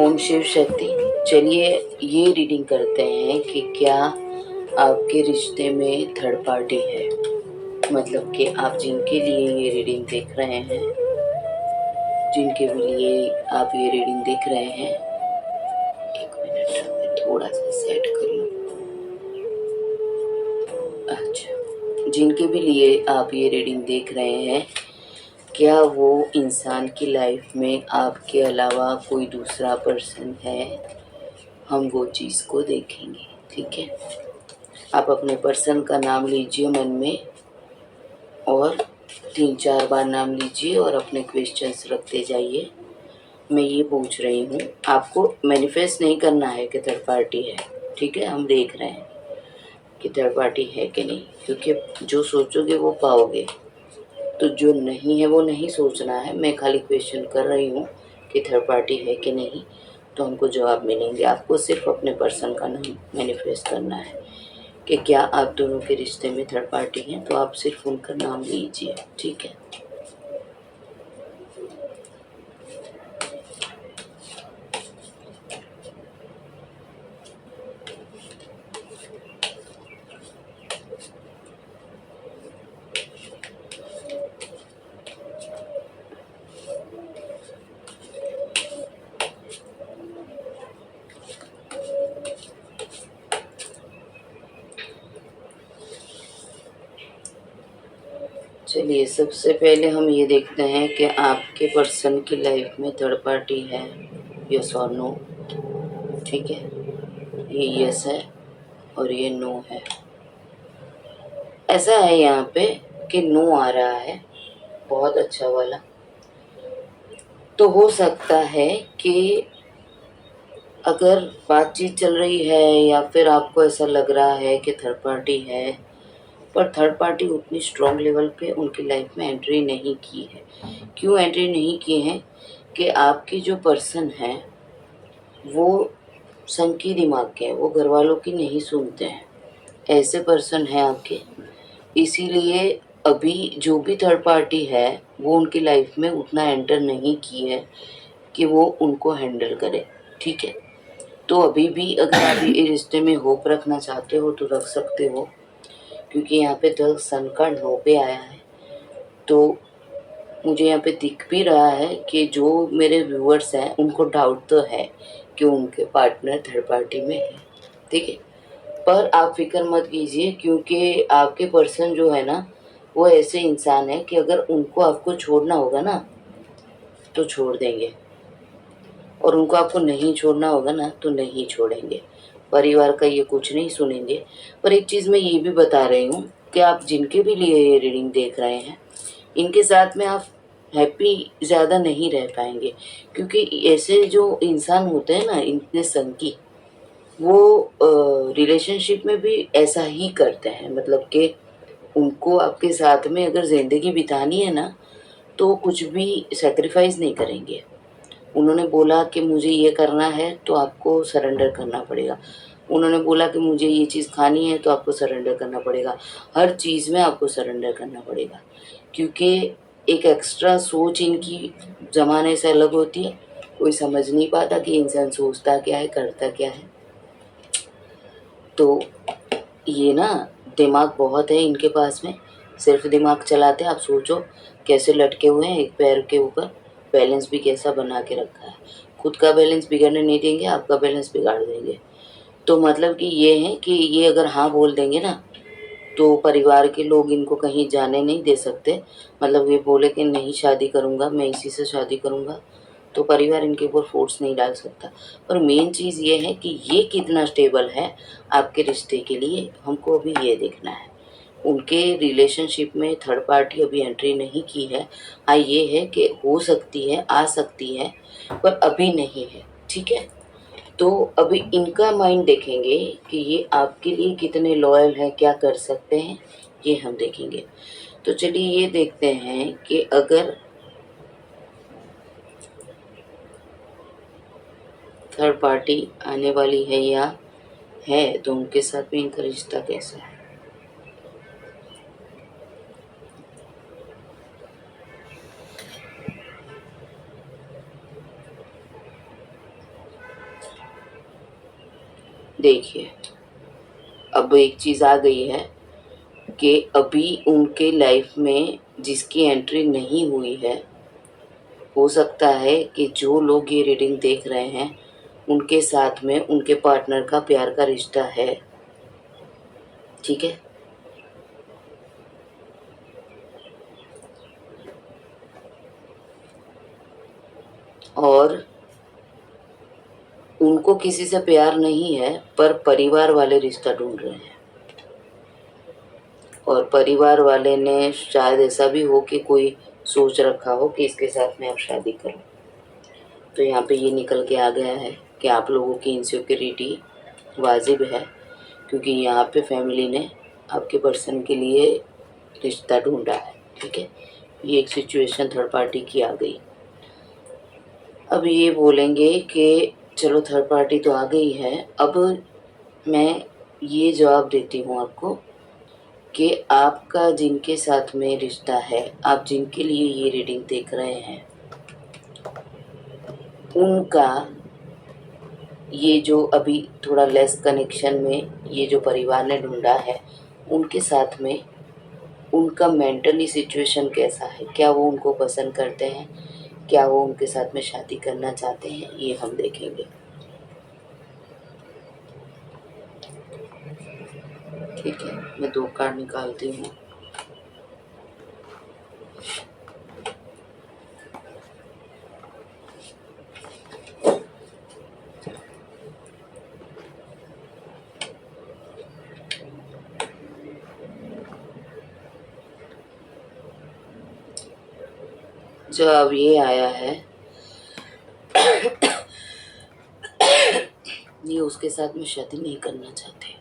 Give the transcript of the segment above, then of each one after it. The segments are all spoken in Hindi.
ओम शिव शक्ति। चलिए ये रीडिंग करते हैं कि क्या आपके रिश्ते में थर्ड पार्टी है। मतलब कि आप जिनके लिए ये रीडिंग देख रहे हैं, जिनके भी लिए आप ये रीडिंग देख रहे हैं, एक मिनट मैं थोड़ा सा सेट कर लूँ। अच्छा, जिनके भी लिए आप ये रीडिंग देख रहे हैं, क्या वो इंसान की लाइफ में आपके अलावा कोई दूसरा पर्सन है, हम वो चीज़ को देखेंगे। ठीक है, आप अपने पर्सन का नाम लीजिए मन में और 3-4 बार नाम लीजिए और अपने क्वेश्चंस रखते जाइए। मैं ये पूछ रही हूँ, आपको मैनिफेस्ट नहीं करना है कि थर्ड पार्टी है। ठीक है, हम देख रहे हैं कि थर्ड पार्टी है कि नहीं, क्योंकि जो सोचोगे वो पाओगे। तो जो नहीं है वो नहीं सोचना है। मैं खाली क्वेश्चन कर रही हूँ कि थर्ड पार्टी है कि नहीं, तो हमको जवाब मिलेंगे। आपको सिर्फ अपने पर्सन का नाम मैनिफेस्ट करना है कि क्या आप दोनों के रिश्ते में थर्ड पार्टी हैं, तो आप सिर्फ उनका नाम लीजिए। ठीक है, चलिए सबसे पहले हम ये देखते हैं कि आपके पर्सन की लाइफ में थर्ड पार्टी है, यस और नो। ठीक है, ये यस है और ये नो है। ऐसा है यहाँ पे कि नो आ रहा है, बहुत अच्छा वाला। तो हो सकता है कि अगर बातचीत चल रही है या फिर आपको ऐसा लग रहा है कि थर्ड पार्टी है, पर थर्ड पार्टी उतनी स्ट्रॉन्ग लेवल पे उनकी लाइफ में एंट्री नहीं की है। क्यों एंट्री नहीं की है कि आपकी जो पर्सन है वो संकी दिमाग के हैं, वो घर वालों की नहीं सुनते हैं। ऐसे पर्सन है आपके, इसीलिए अभी जो भी थर्ड पार्टी है वो उनकी लाइफ में उतना एंटर नहीं की है कि वो उनको हैंडल करे। ठीक है, तो अभी भी अगर आप ये रिश्ते में होप रखना चाहते हो तो रख सकते हो, क्योंकि यहाँ पे द सन का 9 पे आया है। तो मुझे यहाँ पे दिख भी रहा है कि जो मेरे व्यूअर्स हैं उनको डाउट तो है कि उनके पार्टनर थर्ड पार्टी में है। ठीक है, पर आप फिक्र मत कीजिए, क्योंकि आपके पर्सन जो है ना वो ऐसे इंसान है कि अगर उनको आपको छोड़ना होगा ना तो छोड़ देंगे, और उनको आपको नहीं छोड़ना होगा ना तो नहीं छोड़ेंगे। परिवार का ये कुछ नहीं सुनेंगे। पर एक चीज़ मैं ये भी बता रही हूँ कि आप जिनके भी लिए ये रीडिंग देख रहे हैं, इनके साथ में आप हैप्पी ज़्यादा नहीं रह पाएंगे, क्योंकि ऐसे जो इंसान होते हैं ना इतने संकी, वो रिलेशनशिप में भी ऐसा ही करते हैं। मतलब कि उनको आपके साथ में अगर ज़िंदगी बितानी है ना तो कुछ भी सेक्रीफाइस नहीं करेंगे। उन्होंने बोला कि मुझे ये करना है तो आपको सरेंडर करना पड़ेगा। उन्होंने बोला कि मुझे ये चीज़ खानी है तो आपको सरेंडर करना पड़ेगा। हर चीज़ में आपको सरेंडर करना पड़ेगा, क्योंकि एक एक्स्ट्रा सोच इनकी ज़माने से अलग होती है। कोई समझ नहीं पाता कि इंसान सोचता क्या है, करता क्या है। तो ये ना दिमाग बहुत है इनके पास में, सिर्फ दिमाग चलाते हैं। आप सोचो कैसे लटके हुए हैं एक पैर के ऊपर, बैलेंस भी कैसा बना के रखा है। खुद का बैलेंस बिगड़ने नहीं देंगे, आपका बैलेंस बिगाड़ देंगे। तो मतलब कि ये है कि ये अगर हाँ बोल देंगे ना तो परिवार के लोग इनको कहीं जाने नहीं दे सकते। मतलब ये बोले कि नहीं शादी करूँगा, मैं इसी से शादी करूँगा, तो परिवार इनके ऊपर फोर्स नहीं डाल सकता। पर मेन चीज़ ये है कि ये कितना स्टेबल है आपके रिश्ते के लिए, हमको अभी ये देखना है। उनके रिलेशनशिप में थर्ड पार्टी अभी एंट्री नहीं की है। हाँ ये है कि हो सकती है, आ सकती है, पर अभी नहीं है। ठीक है, तो अभी इनका माइंड देखेंगे कि ये आपके लिए कितने लॉयल है, क्या कर सकते हैं, ये हम देखेंगे। तो चलिए ये देखते हैं कि अगर थर्ड पार्टी आने वाली है या है तो उनके साथ में इनका रिश्ता कैसा है। देखिए, अब एक चीज़ आ गई है कि अभी उनके लाइफ में जिसकी एंट्री नहीं हुई है, हो सकता है कि जो लोग ये रीडिंग देख रहे हैं उनके साथ में उनके पार्टनर का प्यार का रिश्ता है। ठीक है, और उनको किसी से प्यार नहीं है, पर परिवार वाले रिश्ता ढूंढ रहे हैं, और परिवार वाले ने शायद ऐसा भी हो कि कोई सोच रखा हो कि इसके साथ में आप शादी करो। तो यहाँ पे ये निकल के आ गया है कि आप लोगों की इनसिक्योरिटी वाजिब है, क्योंकि यहाँ पे फैमिली ने आपके पर्सन के लिए रिश्ता ढूंढा है। ठीक है, ये एक सिचुएशन थर्ड पार्टी की आ गई। अब ये बोलेंगे कि चलो थर्ड पार्टी तो आ गई है, अब मैं ये जवाब देती हूँ आपको कि आपका जिनके साथ में रिश्ता है, आप जिनके लिए ये रीडिंग देख रहे हैं, उनका ये जो अभी थोड़ा लेस कनेक्शन में ये जो परिवार ने ढूंढा है, उनके साथ में उनका मेंटली सिचुएशन कैसा है, क्या वो उनको पसंद करते हैं, क्या वो उनके साथ में शादी करना चाहते हैं, ये हम देखेंगे। ठीक है, मैं 2 कार्ड निकालती हूँ। जो अब ये आया है, ये उसके साथ में शादी नहीं करना चाहते,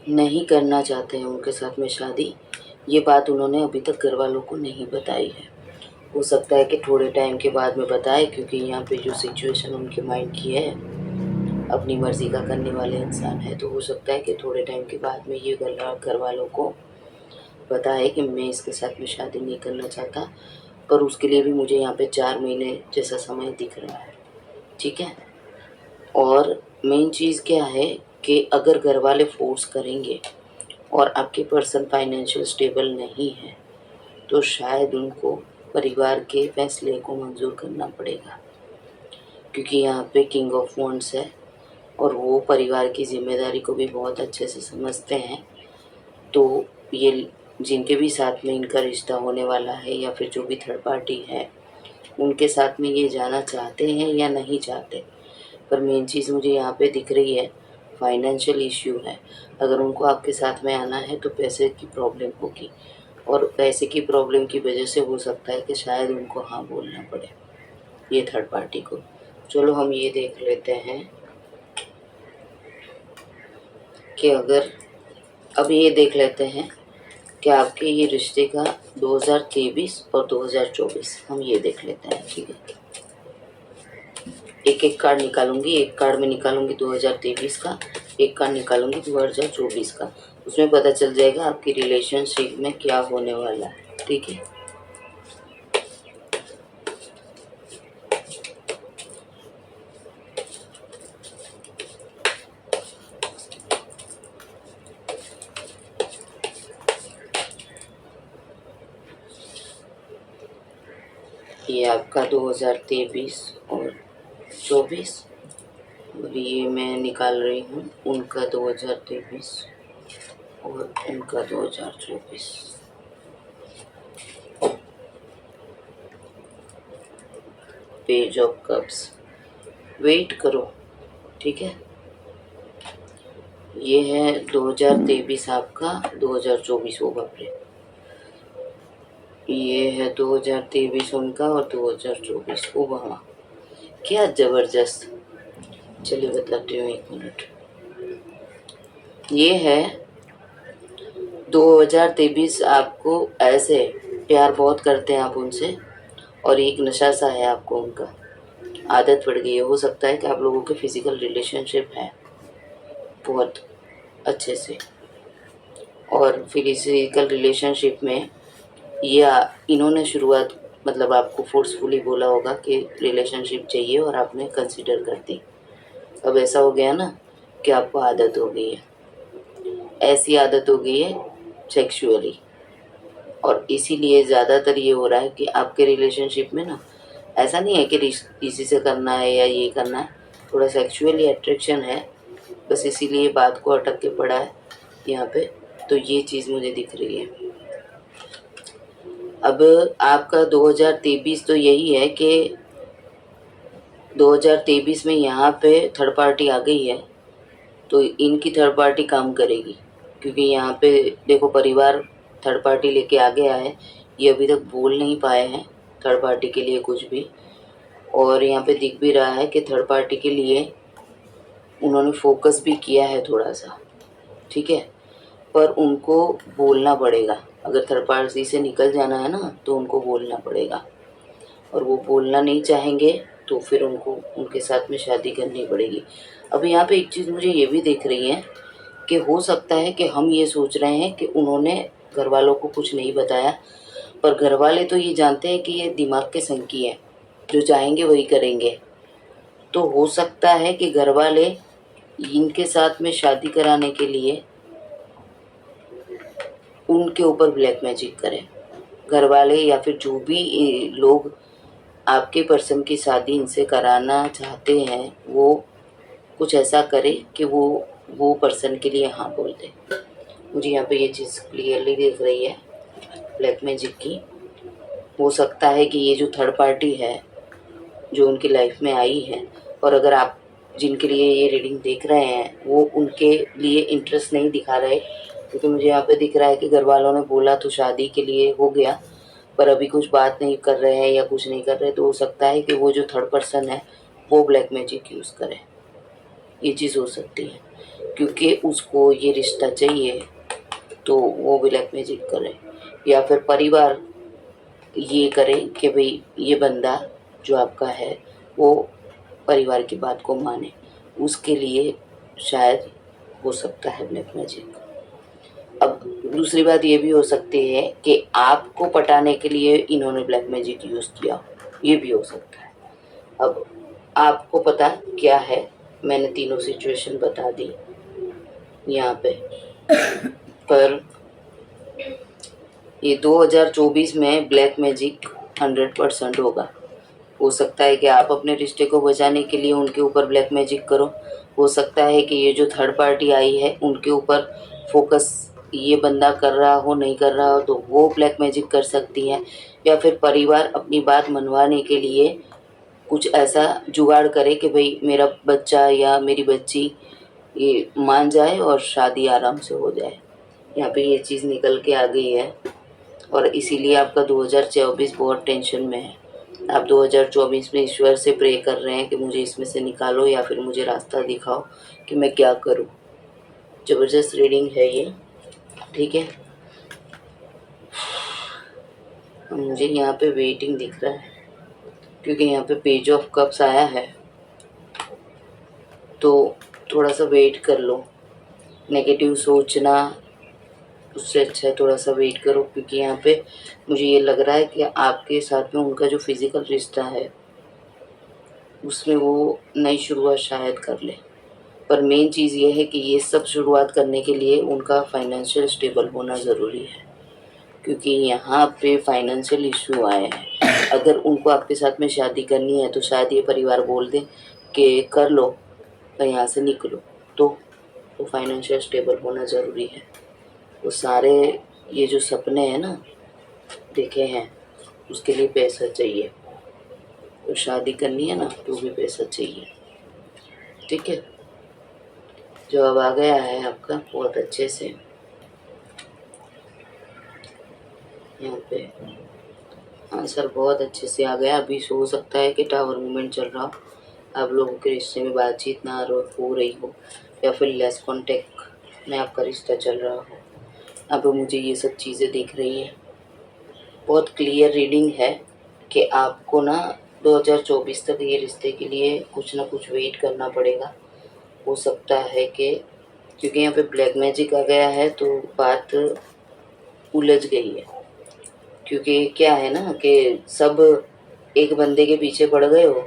नहीं करना चाहते हैं उनके साथ में शादी। ये बात उन्होंने अभी तक घर वालों को नहीं बताई है। हो सकता है कि थोड़े टाइम के बाद में बताए, क्योंकि यहाँ पे जो सिचुएशन उनके माइंड की है, अपनी मर्जी का करने वाले इंसान है, तो हो सकता है कि थोड़े टाइम के बाद में ये घर वालों को बताए कि मैं इसके साथ में शादी नहीं करना चाहता, पर उसके लिए भी मुझे यहाँ पे 4 महीने जैसा समय दिख रहा है। ठीक है, और मेन चीज़ क्या है कि अगर घर वाले फोर्स करेंगे और आपके पर्सन फाइनेंशियल स्टेबल नहीं है, तो शायद उनको परिवार के फैसले को मंजूर करना पड़ेगा, क्योंकि यहाँ पे किंग ऑफ वॉन्ड्स है और वो परिवार की जिम्मेदारी को भी बहुत अच्छे से समझते हैं। तो ये जिनके भी साथ में इनका रिश्ता होने वाला है, या फिर जो भी थर्ड पार्टी है, उनके साथ में ये जाना चाहते हैं या नहीं चाहते, पर मेन चीज़ मुझे यहाँ पे दिख रही है फाइनेंशियल इश्यू है। अगर उनको आपके साथ में आना है तो पैसे की प्रॉब्लम होगी, और पैसे की प्रॉब्लम की वजह से हो सकता है कि शायद उनको हाँ बोलना पड़े ये थर्ड पार्टी को। चलो हम ये देख लेते हैं कि अगर, अब ये देख लेते हैं कि आपके ये रिश्ते का 2023 और 2024 हम ये देख लेते हैं। ठीक है, एक एक कार्ड निकालूंगी, एक कार्ड में निकालूंगी 2023 का, एक कार्ड निकालूंगी 2024 का। उसमें पता चल जाएगा आपकी रिलेशनशिप में क्या होने वाला है। ठीक है, ये आपका 2023 और 24, और ये मैं निकाल रही हूँ उनका 2023 और उनका 2024। पेज ऑफ कप्स, वेट करो। ठीक है, ये है 2023 आपका, 2024 वो बापरे, ये है 2023 उनका और 2024 वो वहाँ। क्या ज़बरदस्त, चलिए बताती हूँ, 1 मिनट। ये है 2023 आपको ऐसे प्यार बहुत करते हैं आप उनसे, और एक नशा सा है आपको उनका, आदत पड़ गई है। हो सकता है कि आप लोगों के फिजिकल रिलेशनशिप है बहुत अच्छे से, और फिजिकल रिलेशनशिप में ये इन्होंने शुरुआत मतलब आपको फोर्सफुली बोला होगा कि रिलेशनशिप चाहिए और आपने कंसिडर कर दी। अब ऐसा हो गया ना कि आपको आदत हो गई है, ऐसी आदत हो गई है सेक्सुअली, और इसीलिए ज़्यादातर ये हो रहा है कि आपके रिलेशनशिप में ना, ऐसा नहीं है कि इसी से करना है या ये करना है, थोड़ा सेक्सुअली अट्रैक्शन है, बस इसीलिए बात को अटक के पड़ा है यहाँ पे। तो ये चीज़ मुझे दिख रही है। अब आपका 2023 तो यही है कि 2023 में यहाँ पे थर्ड पार्टी आ गई है, तो इनकी थर्ड पार्टी काम करेगी, क्योंकि यहाँ पे देखो परिवार थर्ड पार्टी लेके आ गया है, ये अभी तक बोल नहीं पाए हैं थर्ड पार्टी के लिए कुछ भी, और यहाँ पे दिख भी रहा है कि थर्ड पार्टी के लिए उन्होंने फोकस भी किया है थोड़ा सा, ठीक है, पर उनको बोलना पड़ेगा। अगर थर्ड पार्टी से निकल जाना है ना तो उनको बोलना पड़ेगा, और वो बोलना नहीं चाहेंगे तो फिर उनको उनके साथ में शादी करनी पड़ेगी। अब यहाँ पे एक चीज़ मुझे ये भी दिख रही है कि हो सकता है कि हम ये सोच रहे हैं कि उन्होंने घर वालों को कुछ नहीं बताया, पर घर वाले तो ये जानते हैं कि ये दिमाग के संकी हैं, जो चाहेंगे वही करेंगे। तो हो सकता है कि घर वाले इनके साथ में शादी कराने के लिए उनके ऊपर ब्लैक मैजिक करें, घर वाले या फिर जो भी लोग आपके पर्सन की शादी इनसे कराना चाहते हैं, वो कुछ ऐसा करे कि वो पर्सन के लिए हाँ बोल दे। मुझे यहाँ पे ये चीज़ क्लियरली दिख रही है ब्लैक मैजिक की। हो सकता है कि ये जो थर्ड पार्टी है जो उनकी लाइफ में आई है, और अगर आप जिनके लिए ये रीडिंग देख रहे हैं वो उनके लिए इंटरेस्ट नहीं दिखा रहे, क्योंकि मुझे यहाँ पे दिख रहा है कि घर वालों ने बोला तो शादी के लिए हो गया, पर अभी कुछ बात नहीं कर रहे हैं या कुछ नहीं कर रहे, तो हो सकता है कि वो जो थर्ड पर्सन है वो ब्लैक मैजिक यूज़ करे। ये चीज़ हो सकती है, क्योंकि उसको ये रिश्ता चाहिए तो वो ब्लैक मैजिक करे, या फिर परिवार ये करे कि भाई ये बंदा जो आपका है वो परिवार की बात को माने, उसके लिए शायद हो सकता है ब्लैक मैजिक। अब दूसरी बात ये भी हो सकती है कि आपको पटाने के लिए इन्होंने ब्लैक मैजिक यूज़ किया, ये भी हो सकता है। अब आपको पता क्या है, मैंने तीनों सिचुएशन बता दी यहाँ पे, पर ये 2024 में ब्लैक मैजिक 100% होगा। हो सकता है कि आप अपने रिश्ते को बचाने के लिए उनके ऊपर ब्लैक मैजिक करो, हो सकता है कि ये जो थर्ड पार्टी आई है उनके ऊपर फोकस ये बंदा कर रहा हो, नहीं कर रहा हो तो वो ब्लैक मैजिक कर सकती हैं, या फिर परिवार अपनी बात मनवाने के लिए कुछ ऐसा जुगाड़ करे कि भाई मेरा बच्चा या मेरी बच्ची ये मान जाए और शादी आराम से हो जाए। यहाँ पे ये चीज़ निकल के आ गई है, और इसीलिए आपका 2024 बहुत टेंशन में है। आप 2024 में ईश्वर से प्रे कर रहे हैं कि मुझे इसमें से निकालो या फिर मुझे रास्ता दिखाओ कि मैं क्या करूं। ज़बरदस्त रीडिंग है ये, ठीक है। मुझे यहाँ पे वेटिंग दिख रहा है, क्योंकि यहाँ पे पेज ऑफ कप्स आया है, तो थोड़ा सा वेट कर लो। नेगेटिव सोचना उससे अच्छा है थोड़ा सा वेट करो, क्योंकि यहाँ पे मुझे ये लग रहा है कि आपके साथ में उनका जो फिज़िकल रिश्ता है उसमें वो नई शुरुआत शायद कर ले, पर मेन चीज़ ये है कि ये सब शुरुआत करने के लिए उनका फाइनेंशियल स्टेबल होना ज़रूरी है, क्योंकि यहाँ पे फाइनेंशियल इशू आए हैं। अगर उनको आपके साथ में शादी करनी है तो शायद ये परिवार बोल दे कि कर लो तो यहाँ से निकलो, तो फाइनेंशियल स्टेबल होना ज़रूरी है। वो सारे ये जो सपने हैं ना देखे हैं उसके लिए पैसा चाहिए, तो शादी करनी है ना तो भी पैसा चाहिए, ठीक है। जवाब आ गया है आपका बहुत अच्छे से यहाँ पे, आंसर बहुत अच्छे से आ गया। अभी हो सकता है कि टावर मूवमेंट चल रहा हो, आप लोगों के रिश्ते में बातचीत ना हो रही हो, या फिर लेस कॉन्टेक्ट में आपका रिश्ता चल रहा हो। अब मुझे ये सब चीज़ें दिख रही है। बहुत क्लियर रीडिंग है कि आपको ना 2024 तक ये रिश्ते के लिए कुछ ना कुछ वेट करना पड़ेगा। हो सकता है कि क्योंकि यहाँ पे ब्लैक मैजिक आ गया है तो बात उलझ गई है, क्योंकि क्या है ना कि सब एक बंदे के पीछे पड़ गए हो,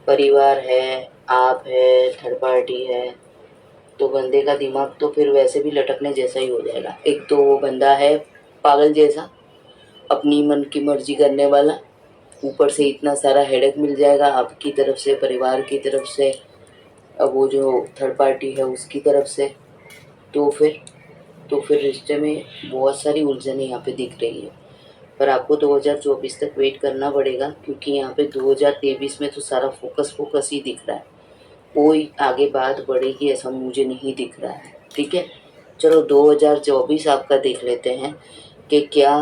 परिवार है आप है, थर्ड पार्टी है, तो बंदे का दिमाग तो फिर वैसे भी लटकने जैसा ही हो जाएगा। एक तो वो बंदा है पागल जैसा, अपनी मन की मर्जी करने वाला, ऊपर से इतना सारा हेडेक मिल जाएगा आपकी तरफ से, परिवार की तरफ से, अब वो जो थर्ड पार्टी है उसकी तरफ से। तो फिर रिश्ते में बहुत सारी उलझनें यहाँ पे दिख रही है। पर आपको 2024 तक वेट करना पड़ेगा, क्योंकि यहाँ पे 2023 में तो सारा फोकस फोकस ही दिख रहा है। कोई आगे बात बढ़ेगी ऐसा मुझे नहीं दिख रहा है। ठीक है, चलो 2024 आपका देख लेते हैं कि क्या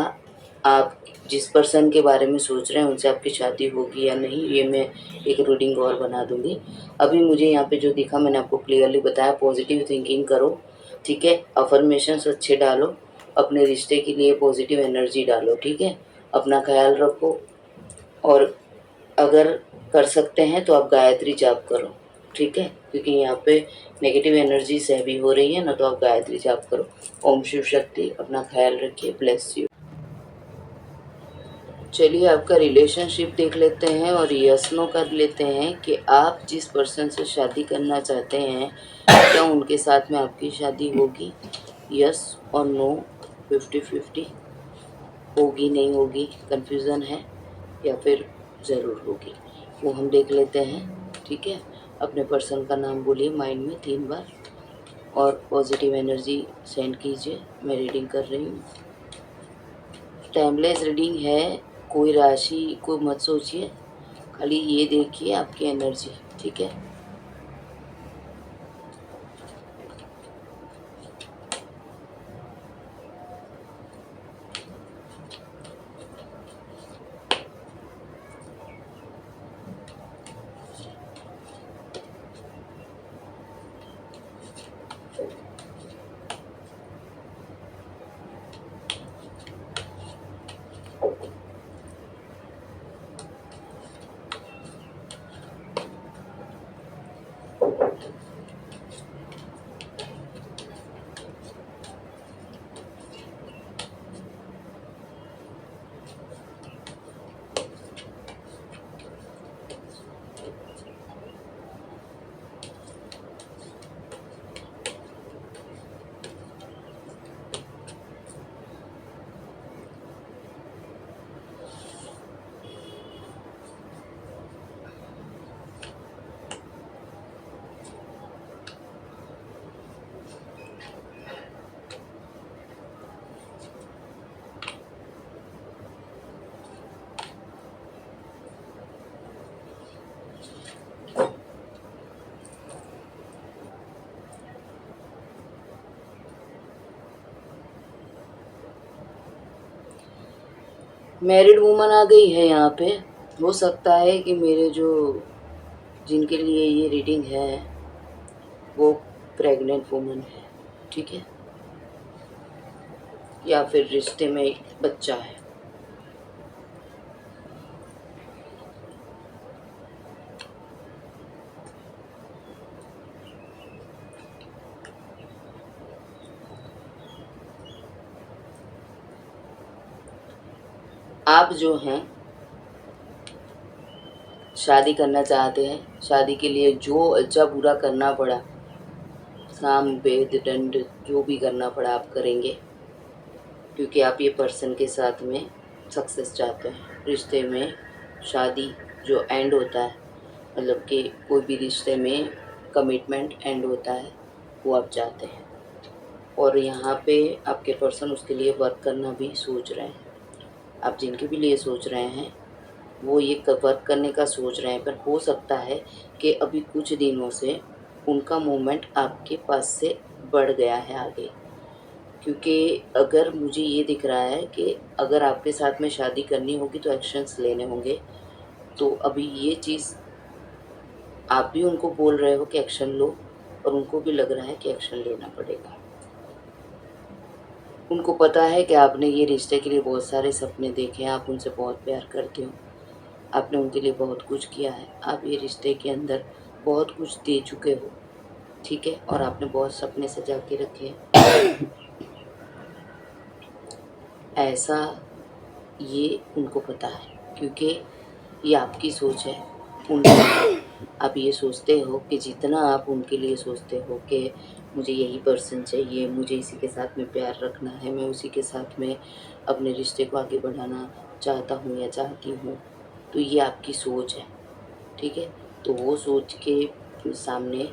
आप जिस पर्सन के बारे में सोच रहे हैं उनसे आपकी शादी होगी या नहीं। ये मैं एक रीडिंग और बना दूंगी। अभी मुझे यहाँ पे जो दिखा मैंने आपको क्लियरली बताया, पॉजिटिव थिंकिंग करो। ठीक है, अफर्मेशंस अच्छे डालो, अपने रिश्ते के लिए पॉजिटिव एनर्जी डालो। ठीक है, अपना ख्याल रखो, और अगर कर सकते हैं तो आप गायत्री जाप करो। ठीक है, क्योंकि यहाँ पे नेगेटिव एनर्जी से भी हो रही है ना, तो आप गायत्री जाप करो। ओम शिव शक्ति। अपना ख्याल रखिए। Bless you. चलिए आपका रिलेशनशिप देख लेते हैं और यस नो कर लेते हैं कि आप जिस पर्सन से शादी करना चाहते हैं क्या उनके साथ में आपकी शादी होगी। यस और नो 50-50, होगी नहीं होगी कंफ्यूज़न है, या फिर ज़रूर होगी, वो हम देख लेते हैं। ठीक है, अपने पर्सन का नाम बोलिए माइंड में 3 बार और पॉजिटिव एनर्जी सेंड कीजिए। मैं रीडिंग कर रही हूँ, टाइमलेस रीडिंग है। कोई राशि को मत सोचिए, खाली ये देखिए आपकी एनर्जी। ठीक है, मैरिड वूमन आ गई है यहाँ पे। हो सकता है कि मेरे जो जिनके लिए ये रीडिंग है वो प्रेग्नेंट वूमन है। ठीक है, या फिर रिश्ते में एक बच्चा है। आप जो हैं शादी करना चाहते हैं, शादी के लिए जो अच्छा बुरा करना पड़ा, साम वेद दंड जो भी करना पड़ा आप करेंगे, क्योंकि आप ये पर्सन के साथ में सक्सेस चाहते हैं। रिश्ते में शादी जो एंड होता है, मतलब कि कोई भी रिश्ते में कमिटमेंट एंड होता है, वो आप चाहते हैं। और यहाँ पे आपके पर्सन उसके लिए वर्क करना भी सोच रहे हैं। आप जिनके भी लिए सोच रहे हैं वो ये वर्क करने का सोच रहे हैं, पर हो सकता है कि अभी कुछ दिनों से उनका मूवमेंट आपके पास से बढ़ गया है आगे। क्योंकि अगर मुझे ये दिख रहा है कि अगर आपके साथ में शादी करनी होगी तो एक्शंस लेने होंगे, तो अभी ये चीज़ आप भी उनको बोल रहे हो कि एक्शन लो, और उनको भी लग रहा है कि एक्शन लेना पड़ेगा। उनको पता है कि आपने ये रिश्ते के लिए बहुत सारे सपने देखे हैं, आप उनसे बहुत प्यार करते हो, आपने उनके लिए बहुत कुछ किया है, आप ये रिश्ते के अंदर बहुत कुछ दे चुके हो। ठीक है, और आपने बहुत सपने सजा के रखे हैं। ऐसा ये उनको पता है, क्योंकि ये आपकी सोच है। उनका आप ये सोचते हो कि जितना आप उनके लिए सोचते हो कि मुझे यही पर्सन चाहिए, मुझे इसी के साथ में प्यार रखना है, मैं उसी के साथ में अपने रिश्ते को आगे बढ़ाना चाहता हूँ या चाहती हूँ, तो ये आपकी सोच है, ठीक है? तो वो सोच के सामने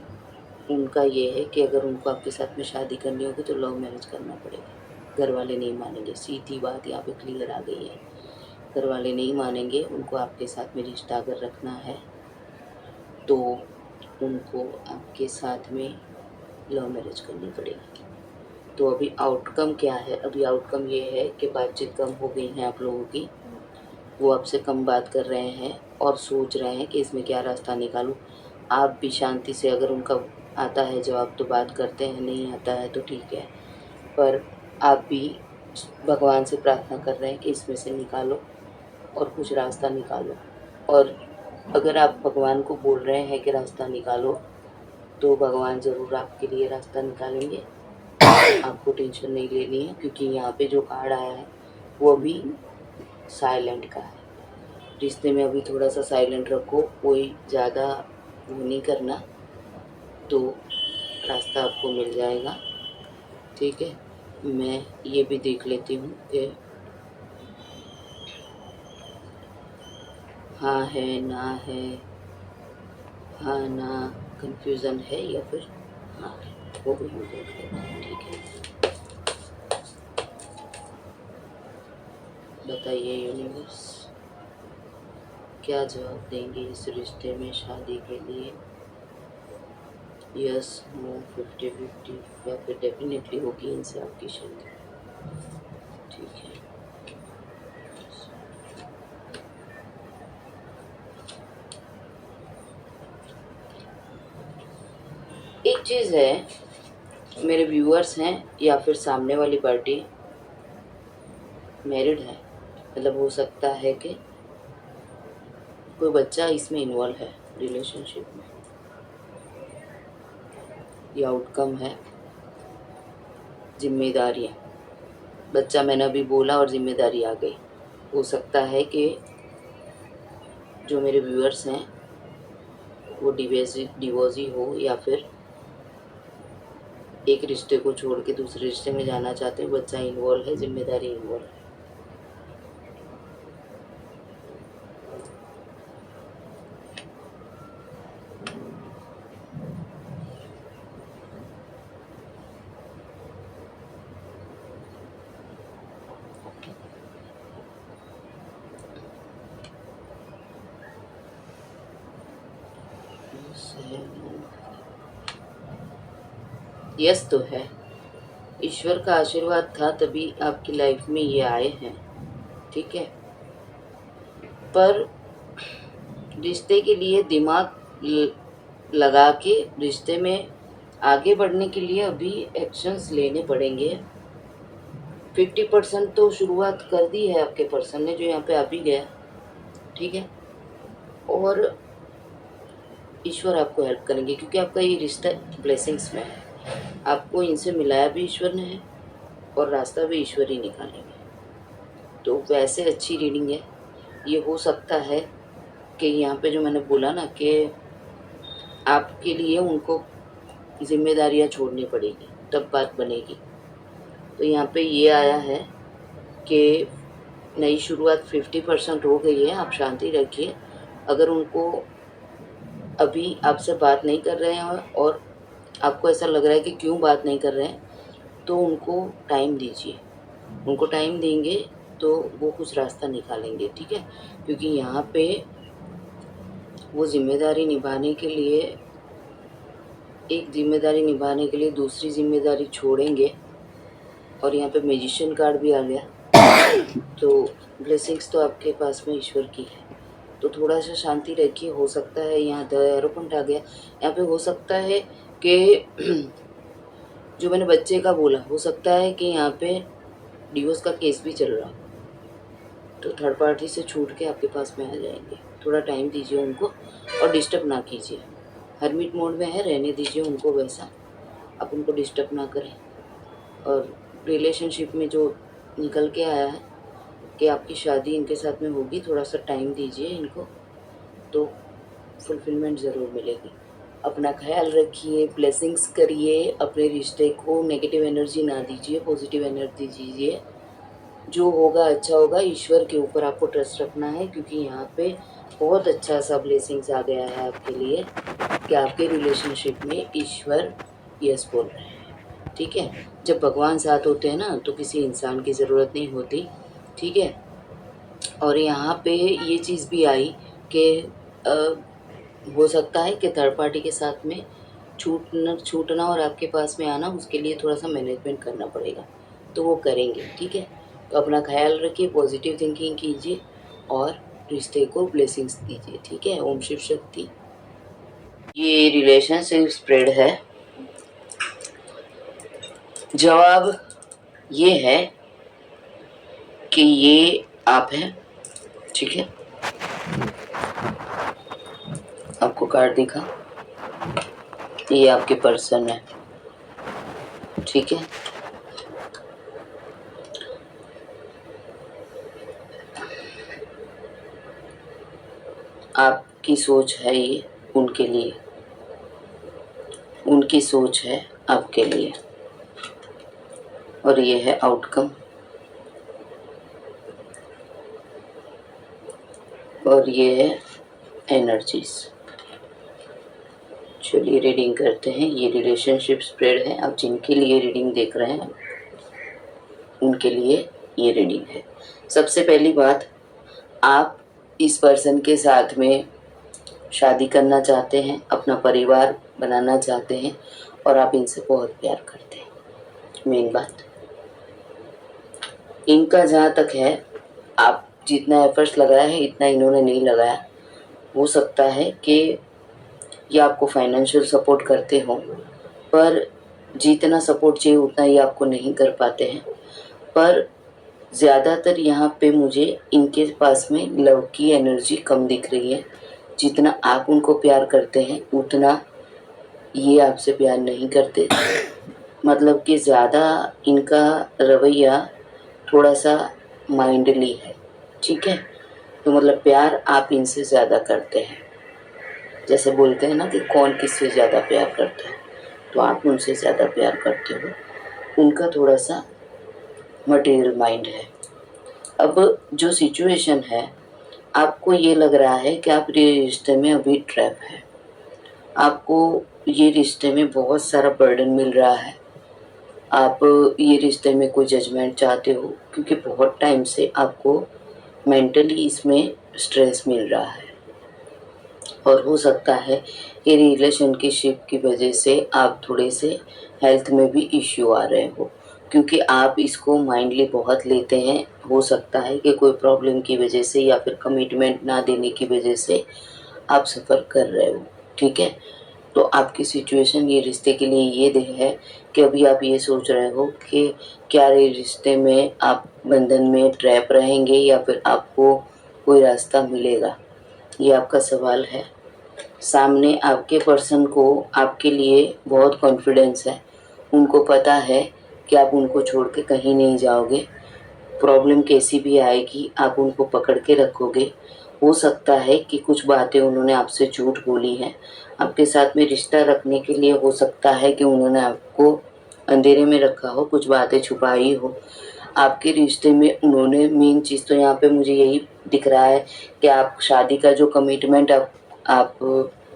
उनका ये है कि अगर उनको आपके साथ में शादी करनी होगी तो लव मैरिज करना पड़ेगा। घर वाले नहीं मानेंगे, सीधी बात यहाँ पे क्लियर आ गई है। घर वाले नहीं मानेंगे, उनको आपके साथ में रिश्ता अगर रखना है तो उनको आपके साथ में लव मैरिज करनी पड़ेगी। तो अभी आउटकम क्या है? अभी आउटकम ये है कि बातचीत कम हो गई है आप लोगों की, वो आपसे कम बात कर रहे हैं और सोच रहे हैं कि इसमें क्या रास्ता निकालूँ। आप भी शांति से, अगर उनका आता है जवाब तो बात करते हैं, नहीं आता है तो ठीक है, पर आप भी भगवान से प्रार्थना कर रहे हैं कि इसमें से निकालो और कुछ रास्ता निकालो। और अगर आप भगवान को बोल रहे हैं कि रास्ता निकालो, तो भगवान ज़रूर आपके लिए रास्ता निकालेंगे। आपको टेंशन नहीं लेनी है, क्योंकि यहाँ पे जो कार्ड आया है वो अभी साइलेंट का है। रिश्ते में अभी थोड़ा सा साइलेंट रखो, कोई ज़्यादा वो नहीं करना, तो रास्ता आपको मिल जाएगा, ठीक है? मैं ये भी देख लेती हूँ कि हाँ है, ना है, हाँ ना कंफ्यूज़न है या फिर हाँ है, वो भी हम देख लेते हैं, ठीक है? बताइए यूनिवर्स, क्या जवाब देंगे इस रिश्ते में शादी के लिए? यस, नो, 50-50 या फिर डेफिनेटली होगी इनसे आपकी शादी, ठीक है? एक चीज़ है, मेरे व्यूअर्स हैं या फिर सामने वाली पार्टी मैरिड है, मतलब हो सकता है कि कोई बच्चा इसमें इन्वॉल्व है रिलेशनशिप में। ये आउटकम है, जिम्मेदारियाँ। बच्चा मैंने अभी बोला और जिम्मेदारी आ गई। हो सकता है कि जो मेरे व्यूअर्स हैं वो डिवोर्सी हो या फिर एक रिश्ते को छोड़ के दूसरे रिश्ते में जाना चाहते हैं, बच्चा इन्वॉल्व है, जिम्मेदारी इन्वॉल्व है। यस तो है, ईश्वर का आशीर्वाद था तभी आपकी लाइफ में ये आए हैं, ठीक है? पर रिश्ते के लिए दिमाग लगा के रिश्ते में आगे बढ़ने के लिए अभी एक्शंस लेने पड़ेंगे। 50% तो शुरुआत कर दी है आपके पर्सन ने, जो यहाँ पे आ भी गया, ठीक है? और ईश्वर आपको हेल्प करेंगे, क्योंकि आपका ये रिश्ता ब्लेसिंग्स में है। आपको इनसे मिलाया भी ईश्वर ने है और रास्ता भी ईश्वर ही निकालेंगे। तो वैसे अच्छी रीडिंग है। ये हो सकता है कि यहाँ पे जो मैंने बोला ना कि आपके लिए उनको ज़िम्मेदारियाँ छोड़नी पड़ेगी, तब बात बनेगी। तो यहाँ पे ये आया है कि नई शुरुआत 50% हो गई है, आप शांति रखिए। अगर उनको अभी आपसे बात नहीं कर रहे हैं और आपको ऐसा लग रहा है कि क्यों बात नहीं कर रहे हैं, तो उनको टाइम दीजिए। उनको टाइम देंगे तो वो कुछ रास्ता निकालेंगे, ठीक है? क्योंकि यहाँ पे वो ज़िम्मेदारी निभाने के लिए, एक ज़िम्मेदारी निभाने के लिए दूसरी ज़िम्मेदारी छोड़ेंगे। और यहाँ पे मैजिशियन कार्ड भी आ गया। तो ब्लेसिंग्स तो आपके पास में ईश्वर की है, तो थोड़ा सा शांति रखिए। हो सकता है यहाँ द एरोपंट आ गया, यहाँ पे हो सकता है कि जो मैंने बच्चे का बोला, हो सकता है कि यहाँ पे डिवोर्स का केस भी चल रहा, तो थर्ड पार्टी से छूट के आपके पास में आ जाएंगे। थोड़ा टाइम दीजिए उनको और डिस्टर्ब ना कीजिए। हरमिट मोड में है, रहने दीजिए उनको वैसा, आप उनको डिस्टर्ब ना करें। और रिलेशनशिप में जो निकल के आया है कि आपकी शादी इनके साथ में होगी, थोड़ा सा टाइम दीजिए इनको, तो फुलफिलमेंट ज़रूर मिलेगी। अपना ख्याल रखिए, ब्लेसिंग्स करिए, अपने रिश्ते को नेगेटिव एनर्जी ना दीजिए, पॉजिटिव एनर्जी दीजिए। जो होगा अच्छा होगा। ईश्वर के ऊपर आपको ट्रस्ट रखना है, क्योंकि यहाँ पे बहुत अच्छा सा ब्लेसिंग्स आ गया है आपके लिए कि आपके रिलेशनशिप में ईश्वर यस बोल रहे हैं। ठीक है, जब भगवान साथ होते हैं ना तो किसी इंसान की ज़रूरत नहीं होती। ठीक है, और यहाँ पे ये चीज़ भी आई कि हो सकता है कि थर्ड पार्टी के साथ में छूटना और आपके पास में आना, उसके लिए थोड़ा सा मैनेजमेंट करना पड़ेगा, तो वो करेंगे। ठीक है, तो अपना ख्याल रखिए, पॉजिटिव थिंकिंग कीजिए और रिश्ते को ब्लेसिंग्स दीजिए। ठीक है, ओम शिव शक्ति। ये रिलेशनशिप स्प्रेड है। जवाब ये है कि ये आप हैं। ठीक है, आपको कार्ड दिखा, ये आपके पर्सन है। ठीक है, आपकी सोच है ये उनके लिए, उनकी सोच है आपके लिए, और ये है आउटकम, और ये है एनर्जीज। चलिए रीडिंग करते हैं। ये रिलेशनशिप स्प्रेड है। आप जिनके लिए रीडिंग देख रहे हैं उनके लिए ये रीडिंग है। सबसे पहली बात, आप इस पर्सन के साथ में शादी करना चाहते हैं, अपना परिवार बनाना चाहते हैं, और आप इनसे बहुत प्यार करते हैं। मेन बात इनका जहाँ तक है, आप जितना एफर्ट्स लगाया है इतना इन्होंने नहीं लगाया। हो सकता है कि ये आपको फाइनेंशियल सपोर्ट करते हों, पर जितना सपोर्ट चाहिए उतना ये आपको नहीं कर पाते हैं। पर ज़्यादातर यहाँ पे मुझे इनके पास में लव की एनर्जी कम दिख रही है। जितना आप उनको प्यार करते हैं उतना ये आपसे प्यार नहीं करते। मतलब कि ज़्यादा इनका रवैया थोड़ा सा माइंडली है। ठीक है, तो मतलब प्यार आप इनसे ज़्यादा करते हैं। जैसे बोलते हैं ना कि कौन किससे ज़्यादा प्यार करता है, तो आप उनसे ज़्यादा प्यार करते हो। उनका थोड़ा सा मटेरियल माइंड है। अब जो सिचुएशन है, आपको ये लग रहा है कि आप ये रिश्ते में अभी ट्रैप है। आपको ये रिश्ते में बहुत सारा बर्डन मिल रहा है। आप ये रिश्ते में कोई जजमेंट चाहते हो, क्योंकि बहुत टाइम से आपको मेंटली इसमें स्ट्रेस मिल रहा है। और हो सकता है कि रिलेशनशिप की वजह से आप थोड़े से हेल्थ में भी इश्यू आ रहे हो, क्योंकि आप इसको माइंडली बहुत लेते हैं। हो सकता है कि कोई प्रॉब्लम की वजह से या फिर कमिटमेंट ना देने की वजह से आप सफ़र कर रहे हो। ठीक है, तो आपकी सिचुएशन ये रिश्ते के लिए ये है कि अभी आप ये सोच रहे हो कि क्या ये रिश्ते में आप बंधन में ट्रैप रहेंगे या फिर आपको कोई रास्ता मिलेगा, ये आपका सवाल है। सामने आपके पर्सन को आपके लिए बहुत कॉन्फिडेंस है। उनको पता है कि आप उनको छोड़ के कहीं नहीं जाओगे। प्रॉब्लम कैसी भी आएगी आप उनको पकड़ के रखोगे। हो सकता है कि कुछ बातें उन्होंने आपसे झूठ बोली हैं। आपके साथ में रिश्ता रखने के लिए हो सकता है कि उन्होंने आपको अंधेरे में रखा हो, कुछ बातें छुपाई हो। आपके रिश्ते में उन्होंने मेन चीज़ तो यहाँ पे मुझे यही दिख रहा है कि आप शादी का जो कमिटमेंट आप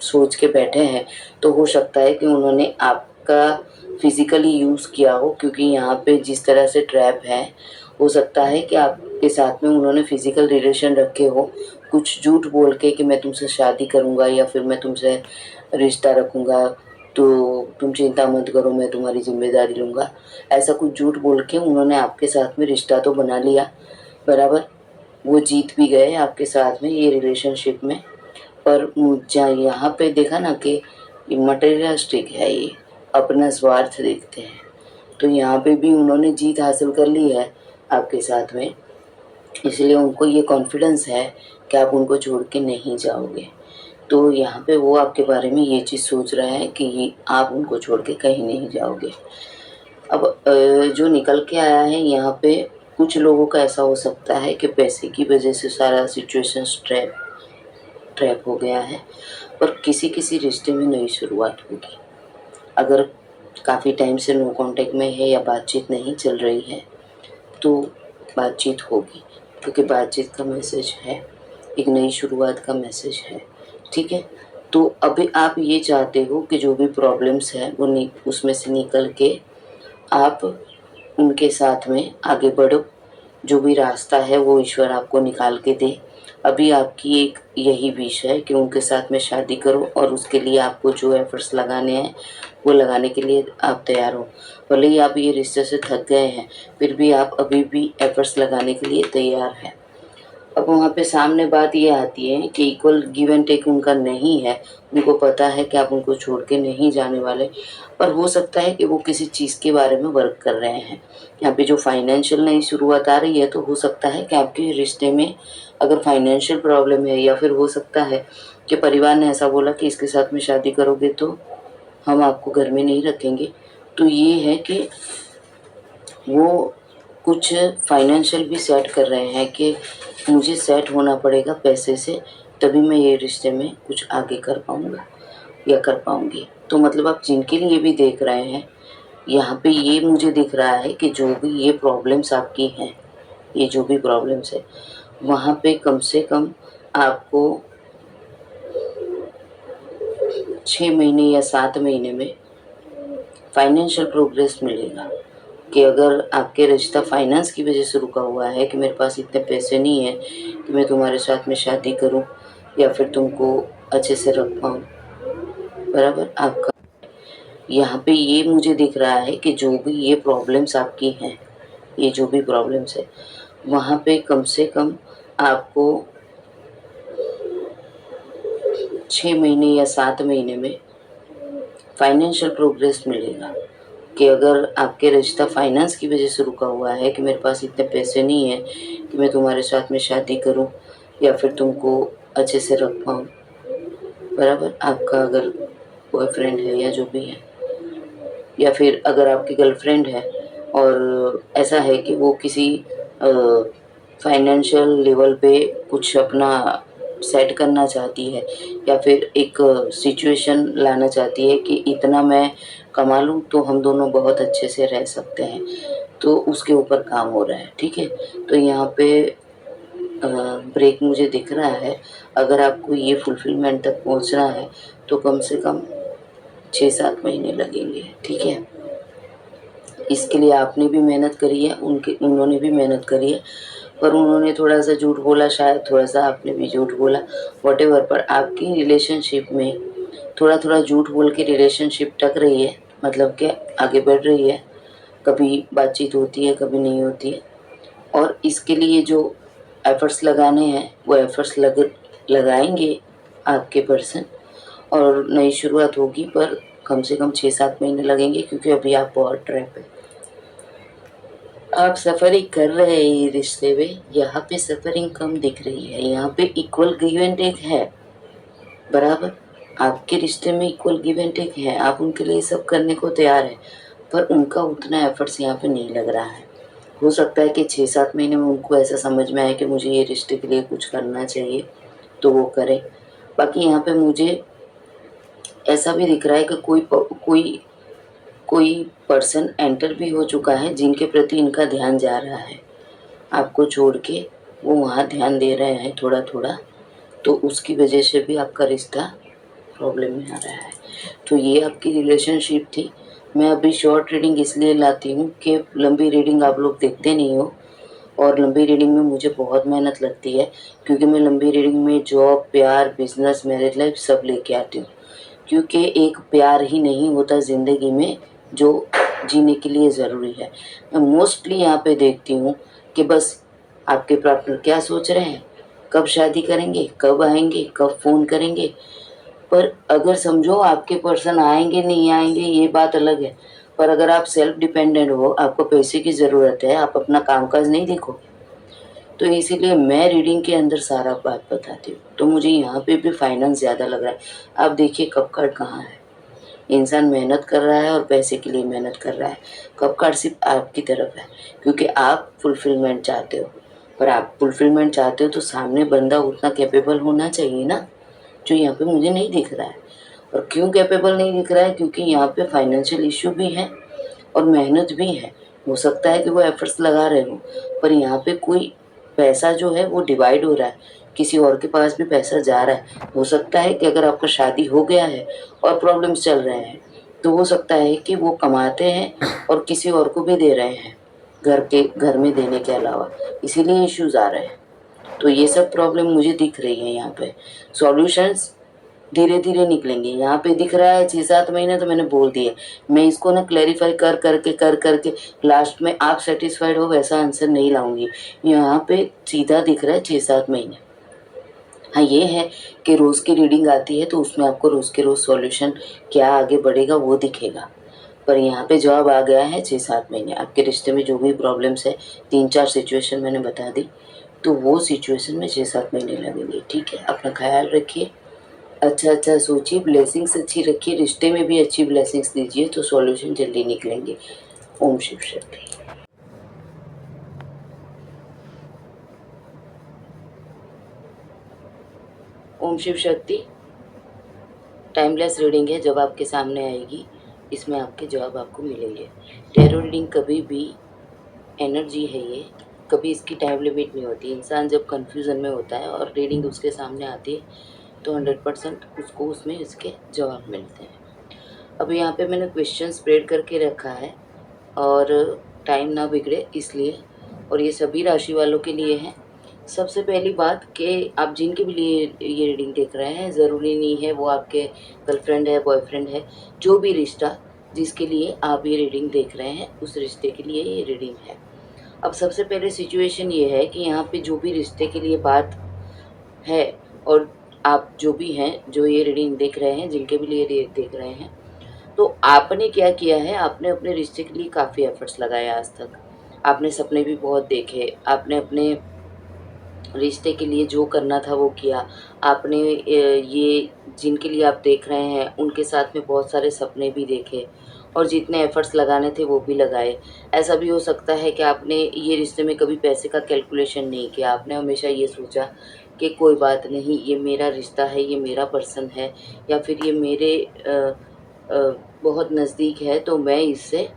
सोच के बैठे हैं, तो हो सकता है कि उन्होंने आपका फिज़िकली यूज़ किया हो, क्योंकि यहाँ पे जिस तरह से ट्रैप है, हो सकता है कि आपके साथ में उन्होंने फिज़िकल रिलेशन रखे हो, कुछ झूठ बोल के कि मैं तुमसे शादी करूँगा या फिर मैं तुमसे रिश्ता रखूँगा, तो तुम चिंता मत करो, मैं तुम्हारी ज़िम्मेदारी लूँगा। ऐसा कुछ झूठ बोल के उन्होंने आपके साथ में रिश्ता तो बना लिया, बराबर। वो जीत भी गए आपके साथ में ये रिलेशनशिप में। पर जहाँ यहाँ पे देखा ना कि मटेरियलिस्टिक है, ये अपना स्वार्थ देखते हैं, तो यहाँ पे भी उन्होंने जीत हासिल कर ली है आपके साथ में। इसलिए उनको ये कॉन्फिडेंस है कि आप उनको छोड़ के नहीं जाओगे। तो यहाँ पे वो आपके बारे में ये चीज़ सोच रहे हैं कि ये आप उनको छोड़ के कहीं नहीं जाओगे। अब जो निकल के आया है यहाँ पे, कुछ लोगों का ऐसा हो सकता है कि पैसे की वजह से सारा सिचुएशन स्ट्रेस ट्रैप हो गया है, पर किसी किसी रिश्ते में नई शुरुआत होगी। अगर काफ़ी टाइम से नो कांटेक्ट में है या बातचीत नहीं चल रही है तो बातचीत होगी, क्योंकि बातचीत का मैसेज है, एक नई शुरुआत का मैसेज है। ठीक है, तो अभी आप ये चाहते हो कि जो भी प्रॉब्लम्स है वो उसमें से निकल के आप उनके साथ में आगे बढ़ो। जो भी रास्ता है वो ईश्वर आपको निकाल के दे। अभी आपकी एक यही विश है कि उनके साथ में शादी करो, और उसके लिए आपको जो एफर्ट्स लगाने हैं वो लगाने के लिए आप तैयार हो। भले ही आप ये रिश्ते से थक गए हैं, फिर भी आप अभी भी एफर्ट्स लगाने के लिए तैयार हैं। अब वहाँ पे सामने बात ये आती है कि इक्वल गिव एंड टेक उनका नहीं है। उनको पता है कि आप उनको छोड़ के नहीं जाने वाले, पर हो सकता है कि वो किसी चीज़ के बारे में वर्क कर रहे हैं। यहाँ पे जो फाइनेंशियल नई शुरुआत आ रही है, तो हो सकता है कि आपके रिश्ते में अगर फाइनेंशियल प्रॉब्लम है, या फिर हो सकता है कि परिवार ने ऐसा बोला कि इसके साथ में शादी करोगे तो हम आपको घर में नहीं रखेंगे। तो ये है कि वो कुछ फाइनेंशियल भी सेट कर रहे हैं कि मुझे सेट होना पड़ेगा पैसे से, तभी मैं ये रिश्ते में कुछ आगे कर पाऊँगा या कर पाऊँगी। तो मतलब आप जिनके लिए भी देख रहे हैं, यहाँ पे ये मुझे दिख रहा है कि जो भी ये प्रॉब्लम्स आपकी हैं, ये जो भी प्रॉब्लम्स है, वहाँ पे कम से कम आपको 6 महीने या 7 महीने में फाइनेंशियल प्रोग्रेस मिलेगा। कि अगर आपके रिश्ता फाइनेंस की वजह से रुका हुआ है कि मेरे पास इतने पैसे नहीं है कि मैं तुम्हारे साथ में शादी करूं या फिर तुमको अच्छे से रख पाऊं, बराबर आपका यहाँ पे ये मुझे दिख रहा है कि जो भी ये प्रॉब्लम्स आपकी हैं, ये जो भी प्रॉब्लम्स है, वहाँ पे कम से कम आपको 6 महीने या 7 महीने में फाइनेंशियल प्रोग्रेस मिलेगा। कि अगर आपके रिश्ता फाइनेंस की वजह से रुका हुआ है कि मेरे पास इतने पैसे नहीं है कि मैं तुम्हारे साथ में शादी करूं या फिर तुमको अच्छे से रख पाऊं, बराबर आपका अगर बॉयफ्रेंड है या जो भी है, या फिर अगर आपकी गर्लफ्रेंड है और ऐसा है कि वो किसी फाइनेंशियल लेवल पे कुछ अपना सेट करना चाहती है, या फिर एक सिचुएशन लाना चाहती है कि इतना मैं कमा लूँ तो हम दोनों बहुत अच्छे से रह सकते हैं, तो उसके ऊपर काम हो रहा है। ठीक है, तो यहाँ पे ब्रेक मुझे दिख रहा है। अगर आपको ये फुलफिलमेंट तक पहुँचना है तो कम से कम 6-7 महीने लगेंगे। ठीक है, इसके लिए आपने भी मेहनत करी है, उन्होंने भी मेहनत करी है, पर उन्होंने थोड़ा सा झूठ बोला, शायद थोड़ा सा आपने भी झूठ बोला, वॉटेवर, पर आपकी रिलेशनशिप में थोड़ा थोड़ा झूठ बोल के रिलेशनशिप टक रही है, मतलब कि आगे बढ़ रही है। कभी बातचीत होती है, कभी नहीं होती है, और इसके लिए जो एफर्ट्स लगाने हैं वो एफर्ट्स लगाएंगे आपके पर्सन, और नई शुरुआत होगी, पर कम से कम 6-7 महीने लगेंगे, क्योंकि अभी आप बहुत ट्रैप है। आप सफरिंग कर रहे हैं ये रिश्ते में, यहाँ पे सफरिंग कम दिख रही है, यहाँ पे इक्वल गिव एंड टेक है, बराबर आपके रिश्ते में इक्वल गिव एंड टेक है, आप उनके लिए सब करने को तैयार है, पर उनका उतना एफर्ट्स यहाँ पे नहीं लग रहा है। हो सकता है कि 6-7 महीने में उनको ऐसा समझ में आए कि मुझे ये रिश्ते के लिए कुछ करना चाहिए, तो वो करें। बाकी यहाँ पे मुझे ऐसा भी दिख रहा है कि कोई पर्सन एंटर भी हो चुका है जिनके प्रति इनका ध्यान जा रहा है, आपको छोड़ के वो वहाँ ध्यान दे रहे हैं थोड़ा थोड़ा, तो उसकी वजह से भी आपका रिश्ता प्रॉब्लम में आ रहा है। तो ये आपकी रिलेशनशिप थी। मैं अभी शॉर्ट रीडिंग इसलिए लाती हूँ कि लंबी रीडिंग आप लोग देखते नहीं हो, और लंबी रीडिंग में मुझे बहुत मेहनत लगती है, क्योंकि मैं लंबी रीडिंग में जॉब, प्यार, बिजनेस, मैरिज लाइफ सब लेके आती हूँ। क्योंकि एक प्यार ही नहीं होता ज़िंदगी में जो जीने के लिए ज़रूरी है। मैं मोस्टली यहाँ पे देखती हूँ कि बस आपके पार्टनर क्या सोच रहे हैं, कब शादी करेंगे, कब आएंगे, कब फ़ोन करेंगे, पर अगर समझो आपके पर्सन आएंगे नहीं आएंगे ये बात अलग है, पर अगर आप सेल्फ डिपेंडेंट हो, आपको पैसे की ज़रूरत है, आप अपना कामकाज नहीं देखो, तो इसीलिए मैं रीडिंग के अंदर सारा बात बताती हूँ। तो मुझे यहाँ पे भी फाइनेंस ज़्यादा लग रहा है। आप देखिए कब कार्ड कहाँ है, इंसान मेहनत कर रहा है और पैसे के लिए मेहनत कर रहा है। कब कार्ड सिर्फ आपकी तरफ है, क्योंकि आप फुलफिलमेंट चाहते हो, पर आप फुलफिलमेंट चाहते हो तो सामने बंदा उतना कैपेबल होना चाहिए ना, जो यहाँ पे मुझे नहीं दिख रहा है। और क्यों कैपेबल नहीं दिख रहा है? क्योंकि यहाँ पे फाइनेंशियल इश्यू भी है और मेहनत भी है। हो सकता है कि वो एफर्ट्स लगा रहे हो, पर यहाँ पे कोई पैसा जो है वो डिवाइड हो रहा है, किसी और के पास भी पैसा जा रहा है। हो सकता है कि अगर आपका शादी हो गया है और प्रॉब्लम्स चल रहे हैं, तो हो सकता है कि वो कमाते हैं और किसी और को भी दे रहे हैं घर में देने के अलावा, इसीलिए इश्यूज आ रहे हैं। तो ये सब प्रॉब्लम मुझे दिख रही है यहाँ पे। सॉल्यूशंस धीरे धीरे निकलेंगे। यहाँ पे दिख रहा है 6-7 महीने, तो मैंने बोल दिए। मैं इसको ना क्लैरिफाई कर करके लास्ट में आप सेटिस्फाइड हो वैसा आंसर नहीं लाऊंगी। यहाँ पे सीधा दिख रहा है 6-7 महीने। हाँ, ये है कि रोज़ की रीडिंग आती है तो उसमें आपको रोज़ के रोज़ सॉल्यूशन क्या आगे बढ़ेगा वो दिखेगा। पर यहाँ पे जवाब आ गया है 6-7 महीने। आपके रिश्ते में जो भी प्रॉब्लम्स है, 3-4 सिचुएशन मैंने बता दी, तो वो सिचुएशन में 6-7 महीने लगेंगे। ठीक है, अपना ख्याल रखिए, अच्छा सोचिए, ब्लेसिंग्स अच्छी रखिए, रिश्ते में भी अच्छी ब्लेसिंग्स दीजिए तो सॉल्यूशन जल्दी निकलेंगे। ओम शिव शक्ति। ओम शिव शक्ति टाइमलेस रीडिंग है, जब आपके सामने आएगी इसमें आपके जवाब आपको मिलेंगे। टैरो रीडिंग कभी भी एनर्जी है, ये कभी इसकी टाइम लिमिट नहीं होती। इंसान जब कंफ्यूजन में होता है और रीडिंग उसके सामने आती है तो 100% उसको उसमें इसके जवाब मिलते हैं। अब यहाँ पे मैंने क्वेश्चन स्प्रेड करके रखा है और टाइम ना बिगड़े इसलिए, और ये सभी राशि वालों के लिए है। सबसे पहली बात कि आप जिनके भी लिए ये रीडिंग देख रहे हैं, ज़रूरी नहीं है वो आपके गर्लफ्रेंड है, बॉयफ्रेंड है, जो भी रिश्ता जिसके लिए आप ये रीडिंग देख रहे हैं उस रिश्ते के लिए ये रीडिंग है। अब सबसे पहले सिचुएशन ये है कि यहाँ पे जो भी रिश्ते के लिए बात है, और आप जो भी हैं जो ये रीडिंग देख रहे हैं, जिनके भी लिए देख रहे हैं, तो आपने क्या किया है, आपने अपने रिश्ते के लिए काफ़ी एफर्ट्स लगाए आज तक। आपने सपने भी बहुत देखे, आपने अपने रिश्ते के लिए जो करना था वो किया। आपने ये जिनके लिए आप देख रहे हैं उनके साथ में बहुत सारे सपने भी देखे और जितने एफर्ट्स लगाने थे वो भी लगाए। ऐसा भी हो सकता है कि आपने ये रिश्ते में कभी पैसे का कैलकुलेशन नहीं किया। आपने हमेशा ये सोचा कि कोई बात नहीं, ये मेरा रिश्ता है, ये मेरा पर्सन है, या फिर ये मेरे बहुत नज़दीक है, तो मैं इससे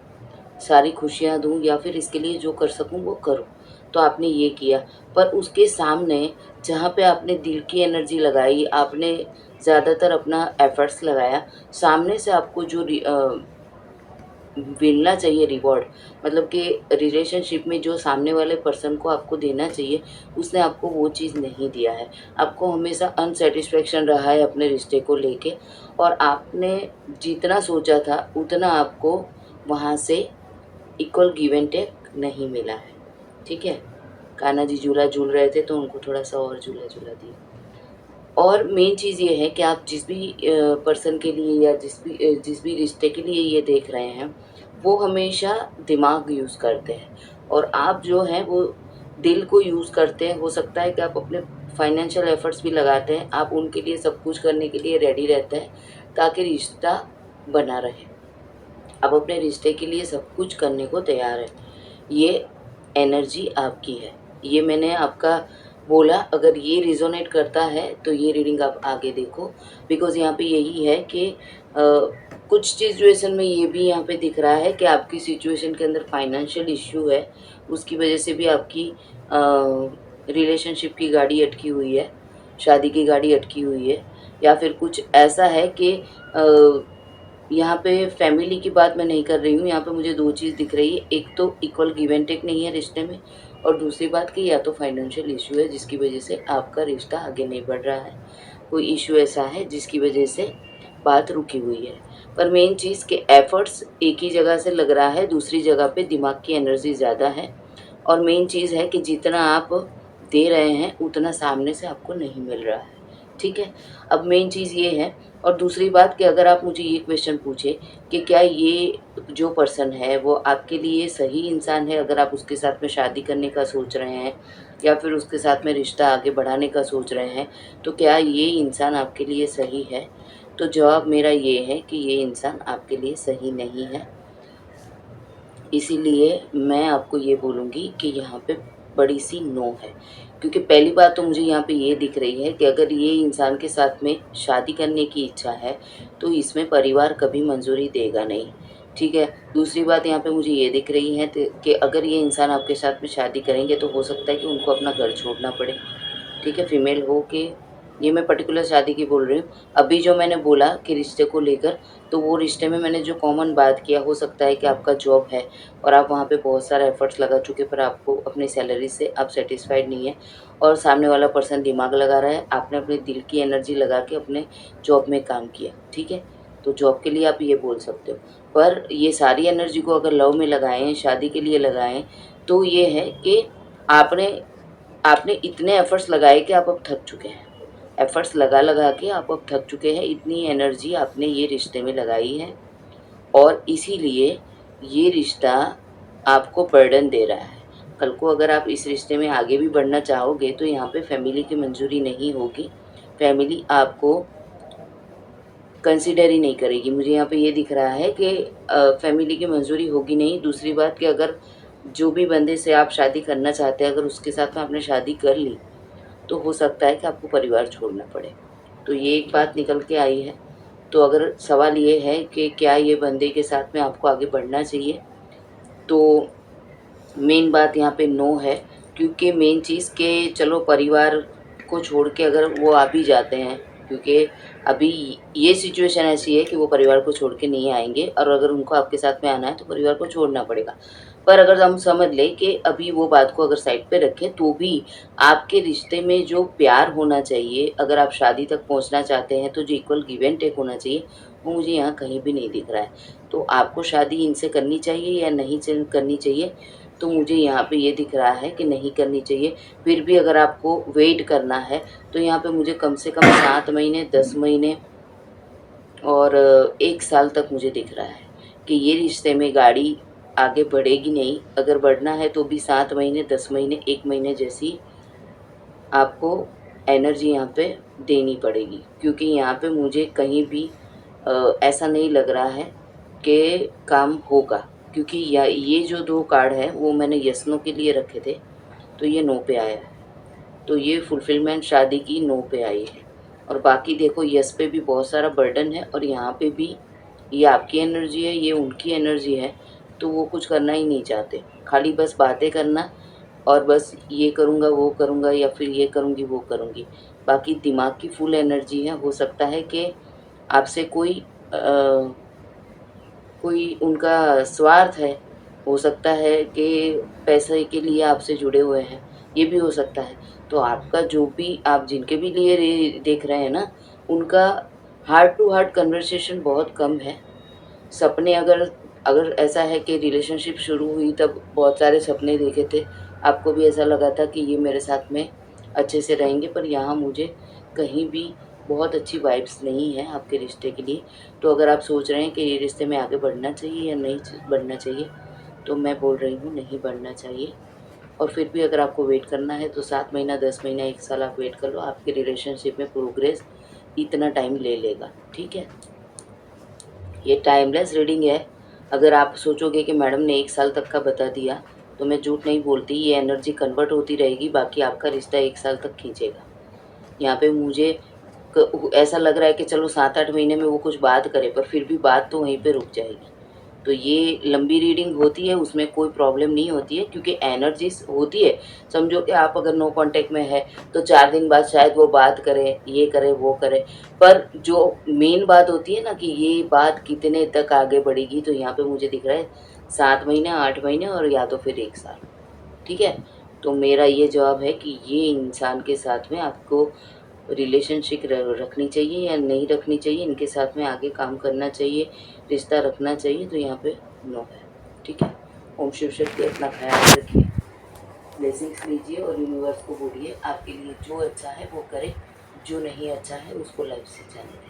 सारी खुशियाँ दूँ या फिर इसके लिए जो कर सकूँ वो करूँ। तो आपने ये किया, पर उसके सामने जहाँ पे आपने दिल की एनर्जी लगाई, आपने ज़्यादातर अपना एफ़र्ट्स लगाया, सामने से आपको जो मिलना चाहिए रिवॉर्ड, मतलब कि रिलेशनशिप में जो सामने वाले पर्सन को आपको देना चाहिए, उसने आपको वो चीज़ नहीं दिया है। आपको हमेशा अनसैटिस्फैक्शन रहा है अपने रिश्ते को लेके, और आपने जितना सोचा था उतना आपको वहाँ से इक्वल गिव एंड टेक नहीं मिला है। ठीक है, कान्हा जी झूला झूल रहे थे तो उनको थोड़ा सा और झूला झूला दिया। और मेन चीज़ ये है कि आप जिस भी पर्सन के लिए या जिस भी रिश्ते के लिए ये देख रहे हैं, वो हमेशा दिमाग यूज़ करते हैं और आप जो हैं वो दिल को यूज़ करते हैं। हो सकता है कि आप अपने फाइनेंशियल एफर्ट्स भी लगाते हैं, आप उनके लिए सब कुछ करने के लिए रेडी रहते हैं ताकि रिश्ता बना रहे। आप अपने रिश्ते के लिए सब कुछ करने को तैयार हैं। ये एनर्जी आपकी है। ये मैंने आपका बोला, अगर ये रिजोनेट करता है तो ये रीडिंग आप आगे देखो, बिकॉज़ यहाँ पे यही है कि कुछ सिचुएशन में ये भी यहाँ पे दिख रहा है कि आपकी सिचुएशन के अंदर फाइनेंशियल इश्यू है, उसकी वजह से भी आपकी रिलेशनशिप की गाड़ी अटकी हुई है, शादी की गाड़ी अटकी हुई है, या फिर कुछ ऐसा है कि यहाँ पे फैमिली की बात मैं नहीं कर रही हूँ। यहाँ पे मुझे 2 चीज़ दिख रही है, एक तो इक्वल गिव एंड टेक नहीं है रिश्ते में, और दूसरी बात कि या तो फाइनेंशियल इश्यू है जिसकी वजह से आपका रिश्ता आगे नहीं बढ़ रहा है। कोई इश्यू ऐसा है जिसकी वजह से बात रुकी हुई है। पर मेन चीज़ के एफर्ट्स एक ही जगह से लग रहा है, दूसरी जगह पे दिमाग की एनर्जी ज़्यादा है, और मेन चीज़ है कि जितना आप दे रहे हैं उतना सामने से आपको नहीं मिल रहा है। ठीक है, अब मेन चीज़ ये है। और दूसरी बात कि अगर आप मुझे ये क्वेश्चन पूछे कि क्या ये जो पर्सन है वो आपके लिए सही इंसान है, अगर आप उसके साथ में शादी करने का सोच रहे हैं या फिर उसके साथ में रिश्ता आगे बढ़ाने का सोच रहे हैं, तो क्या ये इंसान आपके लिए सही है? तो जवाब मेरा ये है कि ये इंसान आपके लिए सही नहीं है। इसीलिए मैं आपको ये बोलूँगी कि यहाँ पे बड़ी सी नो है। क्योंकि पहली बात तो मुझे यहाँ पे ये दिख रही है कि अगर ये इंसान के साथ में शादी करने की इच्छा है तो इसमें परिवार कभी मंजूरी देगा नहीं, ठीक है। दूसरी बात यहाँ पे मुझे ये दिख रही है कि अगर ये इंसान आपके साथ में शादी करेंगे तो हो सकता है कि उनको अपना घर छोड़ना पड़े, ठीक है। फीमेल हो के, ये मैं पर्टिकुलर शादी की बोल रही हूँ। अभी जो मैंने बोला कि रिश्ते को लेकर, तो वो रिश्ते में मैंने जो कॉमन बात किया, हो सकता है कि आपका जॉब है और आप वहाँ पे बहुत सारा एफर्ट्स लगा चुके, पर आपको अपनी सैलरी से आप सेटिस्फाइड नहीं है और सामने वाला पर्सन दिमाग लगा रहा है। आपने अपने दिल की एनर्जी लगा के अपने जॉब में काम किया, ठीक है। तो जॉब के लिए आप ये बोल सकते हो, पर ये सारी एनर्जी को अगर लव में लगाएं, शादी के लिए लगाएं, तो ये है कि आपने आपने इतने एफर्ट्स लगाए कि आप अब थक चुके हैं। एफर्ट्स लगा लगा के आप अब थक चुके हैं, इतनी एनर्जी आपने ये रिश्ते में लगाई है और इसीलिए ये रिश्ता आपको बर्डन दे रहा है। कल को अगर आप इस रिश्ते में आगे भी बढ़ना चाहोगे तो यहाँ पे फैमिली की मंजूरी नहीं होगी, फैमिली आपको कंसिडर ही नहीं करेगी। मुझे यहाँ पे ये दिख रहा है कि फैमिली की मंजूरी होगी नहीं। दूसरी बात कि अगर जो भी बंदे से आप शादी करना चाहते हैं, अगर उसके साथ में आपने शादी कर ली तो हो सकता है कि आपको परिवार छोड़ना पड़े। तो ये एक बात निकल के आई है। तो अगर सवाल ये है कि क्या ये बंदे के साथ में आपको आगे बढ़ना चाहिए, तो मेन बात यहाँ पे नो है। क्योंकि मेन चीज़ के चलो परिवार को छोड़ के अगर वो आ भी जाते हैं, क्योंकि अभी ये सिचुएशन ऐसी है कि वो परिवार को छोड़ के नहीं आएंगे और अगर उनको आपके साथ में आना है तो परिवार को छोड़ना पड़ेगा। पर अगर हम समझ लें कि अभी वो बात को अगर साइड पे रखें, तो भी आपके रिश्ते में जो प्यार होना चाहिए, अगर आप शादी तक पहुंचना चाहते हैं तो जो इक्वल गिव एंड टेक होना चाहिए, वो मुझे यहाँ कहीं भी नहीं दिख रहा है। तो आपको शादी इनसे करनी चाहिए या नहीं करनी चाहिए, तो मुझे यहाँ पे ये दिख रहा है कि नहीं करनी चाहिए। फिर भी अगर आपको वेट करना है तो यहाँ पे मुझे कम से कम 7 महीने, 10 महीने और 1 साल तक मुझे दिख रहा है कि ये रिश्ते में गाड़ी आगे बढ़ेगी नहीं। अगर बढ़ना है तो भी 7 महीने, 10 महीने, 1 महीने जैसी आपको एनर्जी यहाँ पे देनी पड़ेगी, क्योंकि यहाँ पे मुझे कहीं भी ऐसा नहीं लग रहा है कि काम होगा। क्योंकि ये जो 2 कार्ड है वो मैंने यस नो के लिए रखे थे, तो ये नो पे आया है। तो ये फुलफिलमेंट शादी की नो पे आई है। और बाकी देखो यस पे भी बहुत सारा बर्डन है और यहाँ पे भी ये आपकी एनर्जी है, ये उनकी एनर्जी है। तो वो कुछ करना ही नहीं चाहते, खाली बस बातें करना और बस ये करूँगा वो करूँगा या फिर ये करूँगी वो करूँगी। बाकी दिमाग की फुल एनर्जी है। हो सकता है कि आपसे कोई उनका स्वार्थ है, हो सकता है कि पैसे के लिए आपसे जुड़े हुए हैं, ये भी हो सकता है। तो आपका जो भी आप जिनके भी लिए देख रहे हैं ना, उनका हार्ट टू हार्ट कन्वर्सेशन बहुत कम है। सपने अगर अगर ऐसा है कि रिलेशनशिप शुरू हुई तब बहुत सारे सपने देखे थे, आपको भी ऐसा लगा था कि ये मेरे साथ में अच्छे से रहेंगे, पर यहाँ मुझे कहीं भी बहुत अच्छी वाइब्स नहीं है आपके रिश्ते के लिए। तो अगर आप सोच रहे हैं कि ये रिश्ते में आगे बढ़ना चाहिए या नहीं बढ़ना चाहिए, तो मैं बोल रही हूँ नहीं बढ़ना चाहिए। और फिर भी अगर आपको वेट करना है तो 7 महीना, 10 महीना, 1 साल आप वेट कर लो। आपके रिलेशनशिप में प्रोग्रेस इतना टाइम ले लेगा, ठीक है। ये टाइमलेस रीडिंग है। अगर आप सोचोगे कि मैडम ने 1 साल तक का बता दिया, तो मैं झूठ नहीं बोलती, ये एनर्जी कन्वर्ट होती रहेगी, बाकी आपका रिश्ता 1 साल तक खींचेगा। यहाँ पे मुझे ऐसा लग रहा है कि चलो 7-8 महीने में वो कुछ बात करे, पर फिर भी बात तो वहीं पे रुक जाएगी। तो ये लंबी रीडिंग होती है, उसमें कोई प्रॉब्लम नहीं होती है, क्योंकि एनर्जीज होती है। समझो कि आप अगर नो कांटेक्ट में है तो 4 दिन बाद शायद वो बात करे, ये करे, वो करे, पर जो मेन बात होती है ना कि ये बात कितने तक आगे बढ़ेगी, तो यहाँ पे मुझे दिख रहा है 7 महीने, 8 महीने और या तो फिर 1 साल, ठीक है। तो मेरा ये जवाब है कि ये इंसान के साथ में आपको रिलेशनशिप रखनी चाहिए या नहीं रखनी चाहिए, इनके साथ में आगे काम करना चाहिए, रिश्ता रखना चाहिए, तो यहाँ पे नो है, ठीक है। ओम शिव शक्ति, अपना ख्याल रखिए, ब्लेसिंग्स लीजिए और यूनिवर्स को बोलिए आपके लिए जो अच्छा है वो करे, जो नहीं अच्छा है उसको लाइफ से जाने दें।